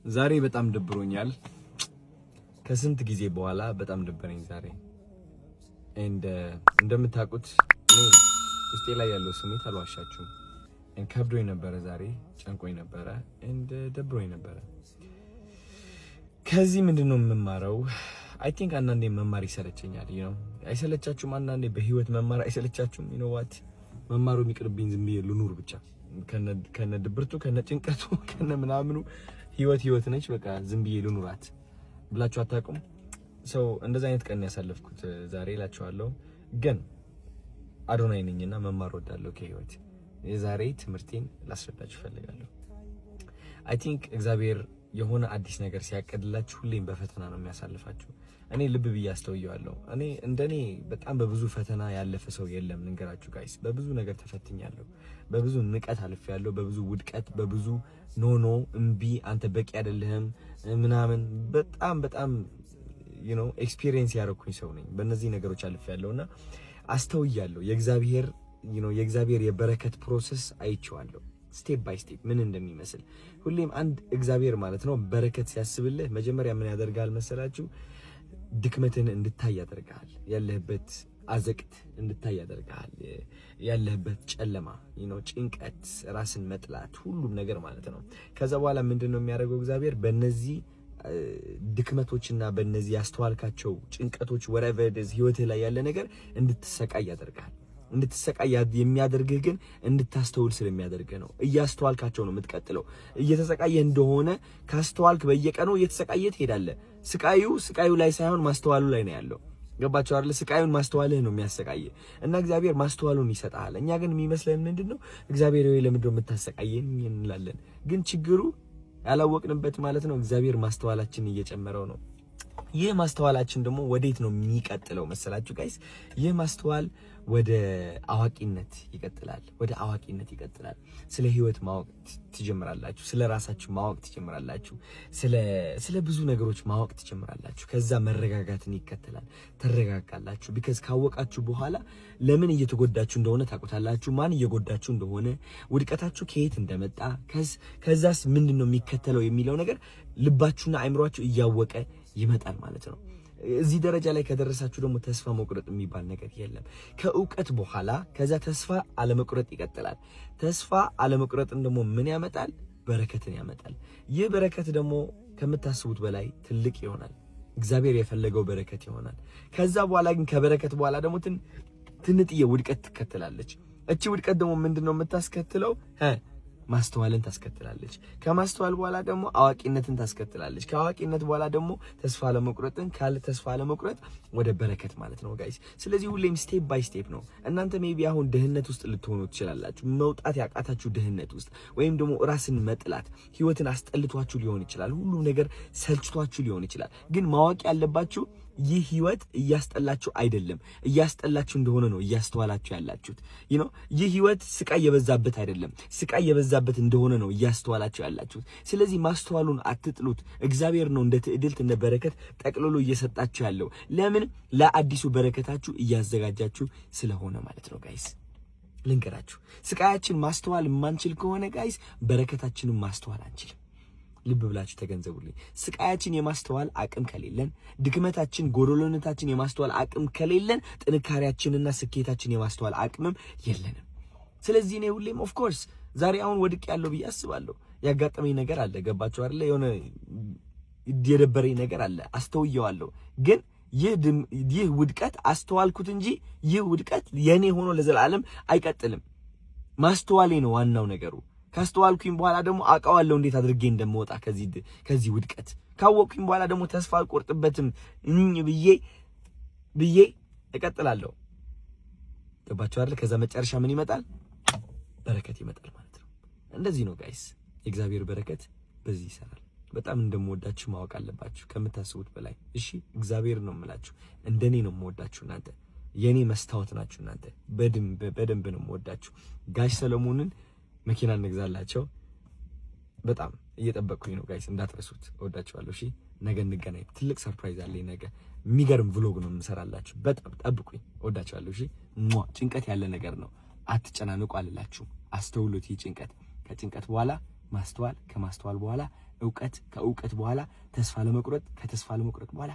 ዛሬ በጣም ደብሮኛል። ከስንት ጊዜ በኋላ በጣም ደበረኝ ዛሬ። እንደምታውቁት እኔ ውስጤ ላይ ያለው ስሜት አልዋሻችሁም። ከብዶኝ ነበረ ዛሬ፣ ጨንቆኝ ነበረ፣ ደብሮኝ ነበረ። ከዚህ ምንድነው የምማረው? አይ ቲንክ አንዳንዴ መማር ይሰለቸኛል። አይሰለቻችሁም? አንዳንዴ በህይወት መማር አይሰለቻችሁም? ዋት መማሩ የሚቅርብኝ ዝም ብዬ ልኑር ብቻ ከነ ድብርቱ ከነ ጭንቀቱ ከነ ምናምኑ ህይወት ነች፣ በቃ ዝም ብዬ ልኑራት ብላችሁ አታውቁም? ሰው እንደዛ አይነት ቀን ያሳለፍኩት ዛሬ እላችኋለሁ። ግን አዶናይ ነኝና መማር ወዳለሁ ከህይወት። የዛሬ ትምህርቴን ላስረዳችሁ ፈልጋለሁ። አይ ቲንክ እግዚአብሔር የሆነ አዲስ ነገር ሲያቀድላችሁ ሁሌም በፈተና ነው የሚያሳልፋችሁ። እኔ ልብ ብዬ አስተውየዋለሁ። እኔ እንደኔ በጣም በብዙ ፈተና ያለፈ ሰው የለም። ንገራችሁ ጋይስ፣ በብዙ ነገር ተፈትኛለሁ። በብዙ ንቀት አልፌያለሁ፣ በብዙ ውድቀት፣ በብዙ ኖ እምቢ፣ አንተ በቂ አይደለህም ምናምን በጣም ኤክስፒሪየንስ ያደረኩኝ ሰው ነኝ። በእነዚህ ነገሮች አልፌያለሁና አስተውያለሁ። የእግዚአብሔር የበረከት ፕሮሰስ አይቼዋለሁ። ስቴፕ ባይ ስቴፕ ምን እንደሚመስል ሁሌም አንድ እግዚአብሔር ማለት ነው በረከት ሲያስብልህ መጀመሪያ ምን ያደርጋል መሰላችሁ? ድክመትን እንድታይ ያደርጋል። ያለህበት አዘቅት እንድታይ ያደርጋል። ያለህበት ጨለማ፣ ጭንቀት፣ ራስን መጥላት፣ ሁሉም ነገር ማለት ነው። ከዛ በኋላ ምንድነው የሚያደርገው እግዚአብሔር? በእነዚህ ድክመቶችና በእነዚህ ያስተዋልካቸው ጭንቀቶች whatever it is ህይወትህ ላይ ያለ ነገር እንድትሰቃይ ያደርጋል። እንድትሰቃይ የሚያደርግህ ግን እንድታስተውል ስለሚያደርግህ ነው። እያስተዋልካቸው ነው የምትቀጥለው። እየተሰቃየህ እንደሆነ ካስተዋልክ በየቀኑ እየተሰቃየህ ትሄዳለህ። ስቃዩ ላይ ሳይሆን ማስተዋሉ ላይ ነው ያለው። ገባችሁ አይደል? ስቃዩን ማስተዋልህ ነው የሚያሰቃየህ እና እግዚአብሔር ማስተዋሉን ይሰጣል። እኛ ግን የሚመስለን ምንድነው? እግዚአብሔር ወይ ለምንድነው የምታሰቃየን እንላለን። ግን ችግሩ ያላወቅንበት ማለት ነው እግዚአብሔር ማስተዋላችንን እየጨመረው ነው። ይህ ማስተዋላችን ደግሞ ወዴት ነው የሚቀጥለው መሰላችሁ ጋይስ? ይህ ማስተዋል ወደ አዋቂነት ይቀጥላል። ስለ ህይወት ማወቅ ትጀምራላችሁ። ስለ ራሳችሁ ማወቅ ትጀምራላችሁ። ስለ ብዙ ነገሮች ማወቅ ትጀምራላችሁ። ከዛ መረጋጋትን ይከተላል። ተረጋጋላችሁ። ቢካዝ ካወቃችሁ በኋላ ለምን እየተጎዳችሁ እንደሆነ ታውቁታላችሁ። ማን እየጎዳችሁ እንደሆነ፣ ውድቀታችሁ ከየት እንደመጣ፣ ከዛስ ምንድነው የሚከተለው የሚለው ነገር ልባችሁና አእምሯችሁ እያወቀ ይመጣል ማለት ነው። እዚህ ደረጃ ላይ ከደረሳችሁ ደግሞ ተስፋ መቁረጥ የሚባል ነገር የለም። ከእውቀት በኋላ ከዛ ተስፋ አለመቁረጥ ይቀጥላል። ተስፋ አለመቁረጥን ደግሞ ምን ያመጣል? በረከትን ያመጣል። ይህ በረከት ደግሞ ከምታስቡት በላይ ትልቅ ይሆናል። እግዚአብሔር የፈለገው በረከት ይሆናል። ከዛ በኋላ ግን ከበረከት በኋላ ደግሞ ትንጥዬ ውድቀት ትከተላለች። እቺ ውድቀት ደግሞ ምንድነው የምታስከትለው? ማስተዋልን ታስከትላለች። ከማስተዋል በኋላ ደግሞ አዋቂነትን ታስከትላለች። ከአዋቂነት በኋላ ደግሞ ተስፋ ለመቁረጥን፣ ካለ ተስፋ ለመቁረጥ ወደ በረከት ማለት ነው ጋይስ። ስለዚህ ሁሌም ስቴፕ ባይ ስቴፕ ነው። እናንተ ሜቢ አሁን ድህነት ውስጥ ልትሆኑ ትችላላችሁ። መውጣት ያቃታችሁ ድህነት ውስጥ፣ ወይም ደግሞ ራስን መጥላት፣ ህይወትን አስጠልቷችሁ ሊሆን ይችላል። ሁሉም ነገር ሰልችቷችሁ ሊሆን ይችላል። ግን ማወቅ ያለባችሁ ይህ ህይወት እያስጠላችሁ አይደለም። እያስጠላችሁ እንደሆነ ነው እያስተዋላችሁ ያላችሁት። ይህ ህይወት ስቃይ የበዛበት አይደለም። ስቃይ የበዛበት እንደሆነ ነው እያስተዋላችሁ ያላችሁት። ስለዚህ ማስተዋሉን አትጥሉት። እግዚአብሔር ነው እንደ ትዕድልት እንደ በረከት ጠቅልሎ እየሰጣችሁ ያለው። ለምን? ለአዲሱ በረከታችሁ እያዘጋጃችሁ ስለሆነ ማለት ነው ጋይስ። ልንገራችሁ፣ ስቃያችን ማስተዋል የማንችል ከሆነ ጋይስ በረከታችንን ማስተዋል አንችልም። ልብ ብላችሁ ተገንዘቡልኝ። ስቃያችን የማስተዋል አቅም ከሌለን፣ ድክመታችን ጎዶሎነታችን የማስተዋል አቅም ከሌለን፣ ጥንካሬያችንና ስኬታችን የማስተዋል አቅምም የለንም። ስለዚህ እኔ ሁሌም ኦፍ ኮርስ ዛሬ አሁን ወድቅ ያለው ብዬ አስባለሁ። ያጋጠመኝ ነገር አለ። ገባችሁ አይደለ? የሆነ የደበረኝ ነገር አለ። አስተውየዋለሁ። ግን ይህ ውድቀት አስተዋልኩት እንጂ ይህ ውድቀት የኔ ሆኖ ለዘላለም አይቀጥልም። ማስተዋሌ ነው ዋናው ነገሩ። ካስተዋልኩኝ በኋላ ደግሞ አውቀዋለሁ እንዴት አድርጌ እንደምወጣ ከዚህ ውድቀት። ካወቅኩኝ በኋላ ደግሞ ተስፋ አልቆርጥበትም ብዬ እቀጥላለሁ። ገባችሁ አይደል? ከዛ መጨረሻ ምን ይመጣል? በረከት ይመጣል ማለት ነው። እንደዚህ ነው ጋይስ። የእግዚአብሔር በረከት በዚህ ይሰራል። በጣም እንደምወዳችሁ ማወቅ አለባችሁ ከምታስቡት በላይ። እሺ፣ እግዚአብሔር ነው የምላችሁ። እንደኔ ነው የምወዳችሁ እናንተ። የኔ መስታወት ናችሁ እናንተ። በደንብ ነው የምወዳችሁ። ጋሽ ሰለሞንን መኪና እንግዛላቸው። በጣም እየጠበቅኩኝ ነው ጋይስ፣ እንዳትረሱት። እወዳችኋለሁ። እሺ፣ ነገ እንገናኝ። ትልቅ ሰርፕራይዝ አለኝ ነገ። የሚገርም ቭሎግ ነው የምሰራላችሁ። በጣም ጠብቁኝ። እወዳችኋለሁ። እሺ። ጭንቀት ያለ ነገር ነው፣ አትጨናነቁ አልላችሁም። አስተውሉት። ይህ ጭንቀት ከጭንቀት በኋላ ማስተዋል፣ ከማስተዋል በኋላ እውቀት፣ ከእውቀት በኋላ ተስፋ ለመቁረጥ፣ ከተስፋ ለመቁረጥ በኋላ